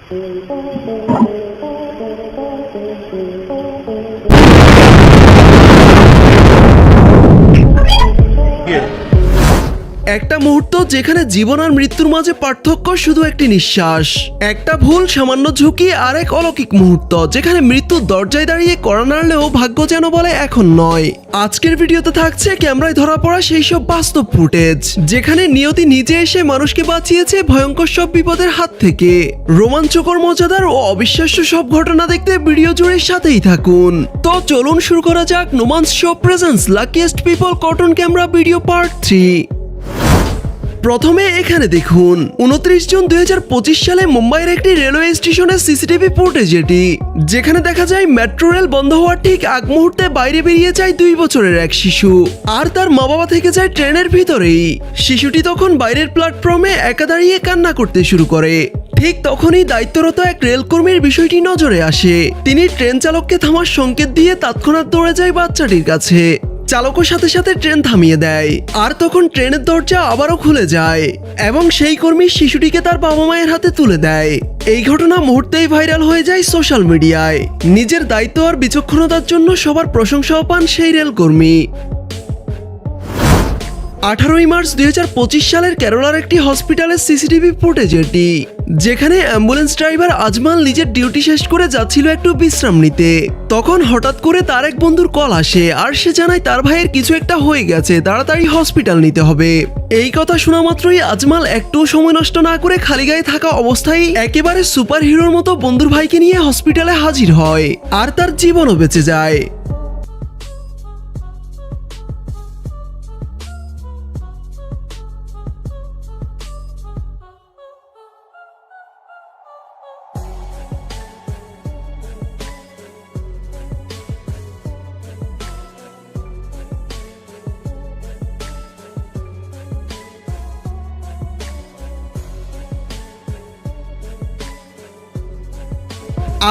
একটা মুহূর্ত যেখানে জীবন আর মৃত্যুর মাঝে পার্থক্য শুধু একটি নিঃশ্বাস। একটা ভুল, সামান্য ঝুঁকি আর এক অলৌকিক মুহূর্ত যেখানে মৃত্যুর দরজায় দাঁড়িয়ে কড়া নাড়লেও ভাগ্য যেন বলে এখন নয়। আজকের ভিডিওতে থাকছে ক্যামেরায় ধরা পড়া সেই সব বাস্তব ফুটেজ যেখানে নিয়তি নিজে এসে মানুষকে বাঁচিয়েছে ভয়ঙ্কর সব বিপদের হাত থেকে। রোমাঞ্চকর, মজাদার ও অবিশ্বাস্য সব ঘটনা দেখতে ভিডিও জুড়ে সাথেই থাকুন। তো চলুন শুরু করা যাক নোমান্স show presents luckiest people caught on camera video part 3। প্রথমে এখানে দেখুন 29 জুন 2025 সালে মুম্বাইয়ের একটি রেলওয়ে স্টেশনের সিসিটিভি ফুটেজ এটি, যেখানে দেখা যায় মেট্রো রেল বন্ধ হওয়ার ঠিক আগ মুহূর্তে বাইরে বেরিয়ে যায় 2 বছরের এক শিশু আর তার মা বাবা থেকে যায় ট্রেনের ভিতরেই। শিশুটি তখন বাইরের প্ল্যাটফর্মে একা দাঁড়িয়ে কান্না করতে শুরু করে। ঠিক তখনই দায়িত্বরত এক রেলকর্মীর বিষয়টি নজরে আসে। তিনি ট্রেন চালককে থামার সংকেত দিয়ে তৎক্ষণাৎ দৌড়ে যায় বাচ্চাটির কাছে। চালকও সাথে সাথে ট্রেন থামিয়ে দেয় আর তখন ট্রেনের দরজা আবারও খুলে যায় এবং সেই কর্মী শিশুটিকে তার বাবা মায়ের হাতে তুলে দেয়। এই ঘটনা মুহূর্তেই ভাইরাল হয়ে যায় সোশ্যাল মিডিয়ায়। নিজের দায়িত্ব আর বিচক্ষণতার জন্য সবার প্রশংসাও পান সেই রেলকর্মী। 18 মার্চ 2025 সালের কেরালার একটি হসপিটালের সিসিটিভি ফুটেজ এটি, যেখানে অ্যাম্বুলেন্স ড্রাইভার আজমাল নিজের ডিউটি শেষ করে যাচ্ছিল একটু বিশ্রাম নিতে। তখন হঠাৎ করে তার এক বন্ধুর কল আসে আর সে জানায় তার ভাইয়ের কিছু একটা হয়ে গেছে, তাড়াতাড়ি হসপিটাল নিতে হবে। এই কথা শোনা মাত্রই আজমাল একটু সময় নষ্ট না করে খালি গায়ে থাকা অবস্থায় একেবারে সুপার হিরোর মতো বন্ধুর ভাইকে নিয়ে হসপিটালে হাজির হয় আর তার জীবনও বেঁচে যায়।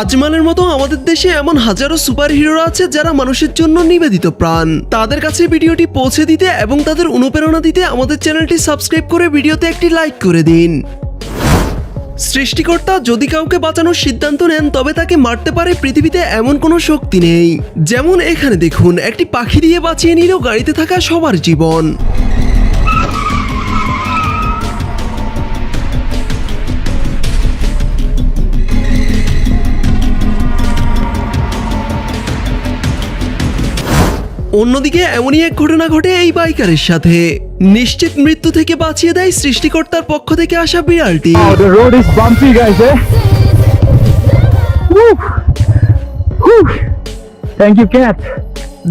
আজমালের মতো আমাদের দেশে এমন হাজারো সুপার হিরোরা আছে যারা মানুষের জন্য নিবেদিত প্রাণ। তাদের কাছে ভিডিওটি পৌঁছে দিতে এবং তাদের অনুপ্রেরণা দিতে আমাদের চ্যানেলটি সাবস্ক্রাইব করে ভিডিওতে একটি লাইক করে দিন। সৃষ্টিকর্তা যদি কাউকে বাঁচানোর সিদ্ধান্ত নেন তবে তাকে মারতে পারে পৃথিবীতে এমন কোনো শক্তি নেই। যেমন এখানে দেখুন একটি পাখি দিয়ে বাঁচিয়ে নিল গাড়িতে থাকা সবার জীবন। অন্যদিকে এমনই এক ঘটনা ঘটে এই বাইকারের সাথে। নিশ্চিত মৃত্যু থেকে বাঁচিয়ে দেয় সৃষ্টিকর্তার পক্ষ থেকে আসা বিড়ালটি। The road is bumpy, guys, eh? Woo! Woo! Thank you, cat.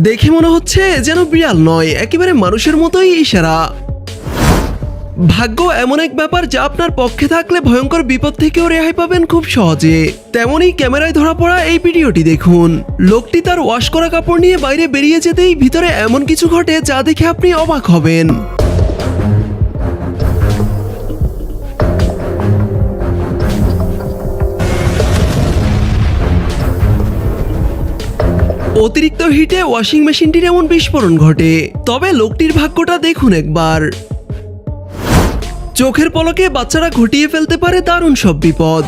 দেখে মনে হচ্ছে যেন বিড়াল নয়, একেবারে মানুষের মতোই ইশারা। ভাগ্য এমন এক ব্যাপার যা আপনার পক্ষে থাকলে ভয়ঙ্কর বিপদ থেকেও রেহাই পাবেন খুব সহজে। তেমনই ক্যামেরায় ধরা পড়া এই ভিডিওটি দেখুন। লোকটি তার ওয়াশ করা কাপড় নিয়ে বাইরে বেরিয়ে যেতেই ভিতরে এমন কিছু ঘটে যা দেখে আপনি অবাক হবেন। অতিরিক্ত হিটে ওয়াশিং মেশিনটির এমন বিস্ফোরণ ঘটে। তবে লোকটির ভাগ্যটা দেখুন একবার। চোখের পলকে বাচ্চারা ঘটিয়ে ফেলতে পারে দারুণ সব বিপদ।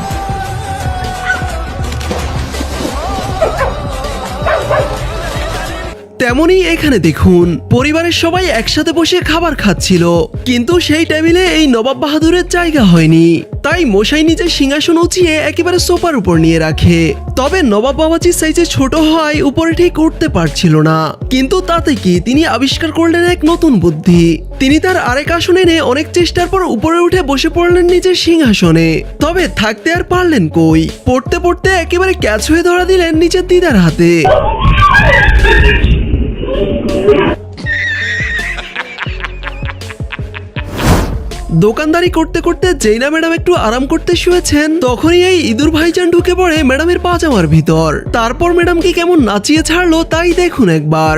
তেমনই এখানে দেখুন পরিবারের সবাই একসাথে বসে খাবার খাচ্ছিল, কিন্তু সেই টেবিলে এই নবাব বাহাদুরের জায়গা হয়নি। তাই মশাই নিজের সিংহাসন উঁচিয়ে একেবারে সোফার উপর নিয়ে রাখে। তবে নবাব বাবাজির সাইজে ছোট হওয়ায় উপরে ঠিক উঠতে পারছিল না। কিন্তু তাতে কি, তিনি আবিষ্কার করলেন এক নতুন বুদ্ধি। তিনি তার আরেক আসন এনে অনেক চেষ্টার পর উপরে উঠে বসে পড়লেন নিজের সিংহাসনে। তবে থাকতে আর পারলেন কই, পড়তে পড়তে একেবারে ক্যাচ হয়ে ধরা দিলেন নিজের দিদার হাতে। দোকানদারি করতে করতে জেইনা ম্যাডাম একটু আরাম করতে শুয়েছেন, তখনই এই ইঁদুর ভাইজান ঢুকে পড়ে ম্যাডামের পাজামার ভিতর। তারপর ম্যাডামকে কেমন নাচিয়ে ছাড়লো তাই দেখুন একবার।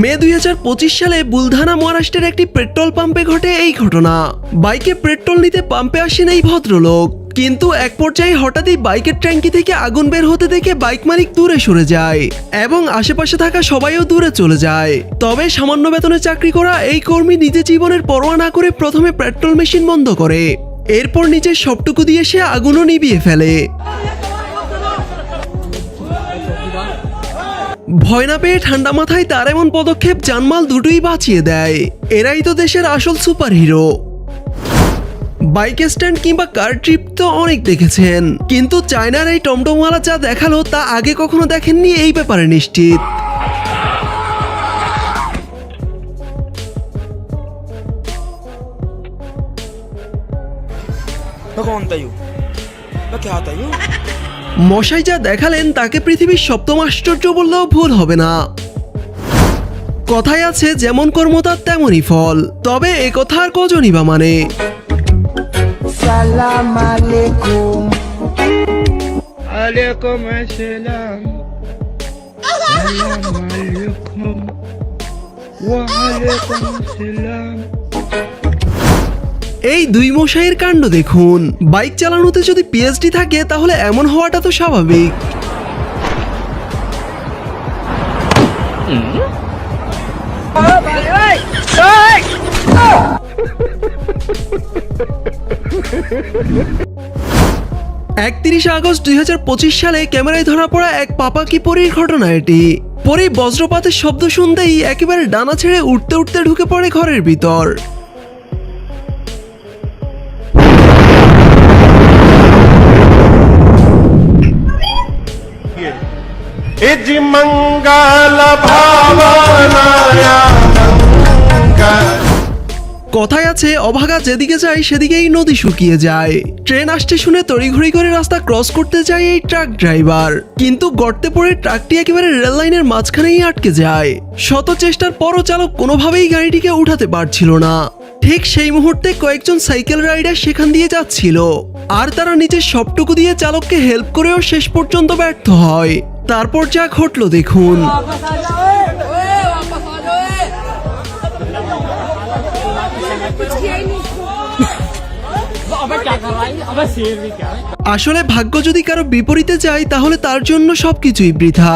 মে 2025 সালে বুলধানা মহারাষ্ট্রের একটি পেট্রোল পাম্পে ঘটে এই ঘটনা। বাইকে পেট্রোল নিতে পাম্পে আসেন এই ভদ্রলোক। কিন্তু এক পর্যায়ে হঠাৎই বাইকের ট্যাঙ্কি থেকে আগুন বের হতে দেখে বাইক মালিক দূরে সরে যায় এবং আশেপাশে থাকা সবাইও দূরে চলে যায়। তবে সামান্য বেতনে চাকরি করা এই কর্মী নিজের জীবনের পরোয়া না করে প্রথমে পেট্রোল মেশিন বন্ধ করে, এরপর নিজের সবটুকু দিয়ে সে আগুনও নিভিয়ে ফেলে। ভয় না পেয়ে ঠান্ডা মাথায় তার এমন পদক্ষেপ জানমাল দুটোই বাঁচিয়ে দেয়। এরাই তো দেশের আসল সুপারহিরো। বাইক স্ট্যান্ড কিংবা কার ট্রিপ তো অনেক দেখেছেন, কিন্তু চায়নার এই টমটমওয়ালা যা দেখালো তা আগে কখনো দেখেননি এই ব্যাপারে নিশ্চিত। মশাই যা দেখালেন তাকে পৃথিবীর সপ্তম আশ্চর্য বললেও ভুল হবে না। কথায় আছে যেমন কর্ম তার তেমনই ফল, তবে এ কথা আর কজনই বা মানে। সালাম আলাইকুম। আলাইকুম আসসালাম। সালাম আলাইকুম। ওয়া আলাইকুম আসসালাম। এই দুই মশাইয়ের কাণ্ড দেখুন। বাইক চালানোতে যদি পিএইচডি থাকে তাহলে এমন হওয়াটা তো স্বাভাবিক। একত্রিশে আগস্ট 2025 সালে ক্যামেরায় ধরা পড়া এক পাপাকি পরীর ঘটনা এটি। পরী বজ্রপাতের শব্দ শুনতেই একেবারে ডানা ছেড়ে উঠতে উঠতে ঢুকে পড়ে ঘরের ভিতর। इति मंगल भावनाया मंगल। কথায় আছে অভাগা যেদিকে যায় সেদিকেই নদী শুকিয়ে যায়। ট্রেন আসতে শুনে তড়িঘড়ি করে রাস্তা ক্রস করতে যায় এই ট্রাক ড্রাইভার, কিন্তু গর্তে পড়ে ট্রাকটি একেবারে রেল লাইনের মাঝখানেই আটকে যায়। শত চেষ্টার পরও চালক কোনোভাবেই গাড়িটিকে উঠাতে পারছিল না। ঠিক সেই মুহূর্তে কয়েকজন সাইকেল রাইডার সেখান দিয়ে যাচ্ছিল, আর তারা নিজের সবটুকু দিয়ে চালককে হেল্প করেও শেষ পর্যন্ত ব্যর্থ হয়। তারপর যা ঘটলো দেখুন। আসলে ভাগ্য যদি কারো বিপরীতে যায় তাহলে তার জন্য সবকিছুই বৃথা।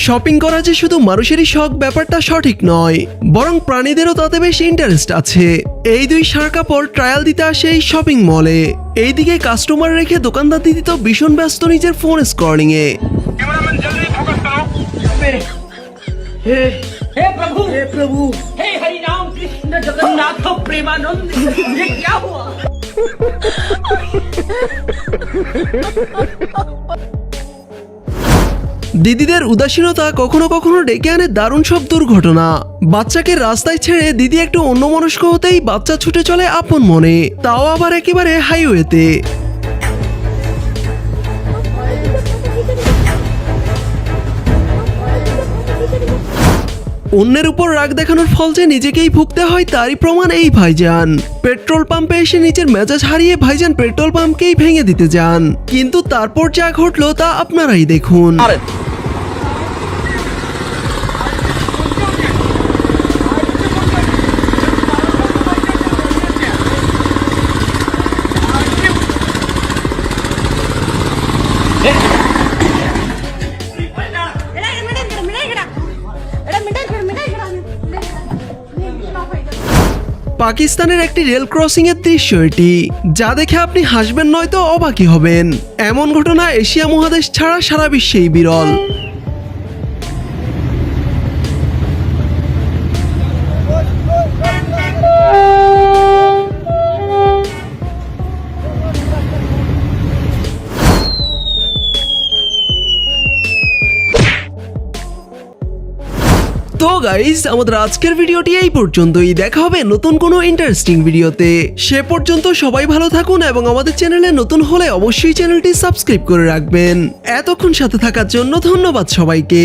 শপিং করা যে শুধু মানুষেরই শখ ব্যাপারটা সঠিক নয়, বরং প্রাণীদেরও তাতে বেশ ইন্টারেস্ট আছে। এই দুই ষাঁড় কাপড় ট্রায়াল দিতে আসে এই শপিং মলে। এইদিকে কাস্টমার রেখে দোকানদার দিদি তো ভীষণ ব্যস্ত নিজের ফোন স্ক্রলিং এ। हे प्रभु हे हरि राम कृष्ण जगन्नाथ प्रेमानंद ये क्या हुआ। দিদিদের উদাসীনতা কখনো কখনো ডেকে আনে দারুণ সব দুর্ঘটনা। বাচ্চাকে রাস্তায় ছেড়ে দিদি একটু অন্যমনস্ক হতেই বাচ্চা ছুটে চলে আপন মনে, তাও আবার একেবারে হাইওয়েতে। অন্যের উপর রাগ দেখানোর ফল যে নিজেকেই ভুগতে হয় তারই প্রমাণ এই ভাইজান। পেট্রোল পাম্পে এসে নিজের মেজাজ হারিয়ে ভাইজান পেট্রোল পাম্পকেই ভেঙে দিতে যান, কিন্তু তারপর যা ঘটলো তা আপনারাই দেখুন। পাকিস্তানের একটি রেল ক্রসিং এর দৃশ্য এটি, যা দেখে আপনি হাসবেন নয়তো অবাকই হবেন। এমন ঘটনা এশিয়া মহাদেশ ছাড়া সারা বিশ্বেই বিরল। তো গাইস, আমাদের আজকের ভিডিওটি এই পর্যন্তই। দেখা হবে নতুন কোনো ইন্টারেস্টিং ভিডিওতে। সে পর্যন্ত সবাই ভালো থাকুন এবং আমাদের চ্যানেলে নতুন হলে অবশ্যই চ্যানেলটি সাবস্ক্রাইব করে রাখবেন। এতক্ষণ সাথে থাকার জন্য ধন্যবাদ সবাইকে।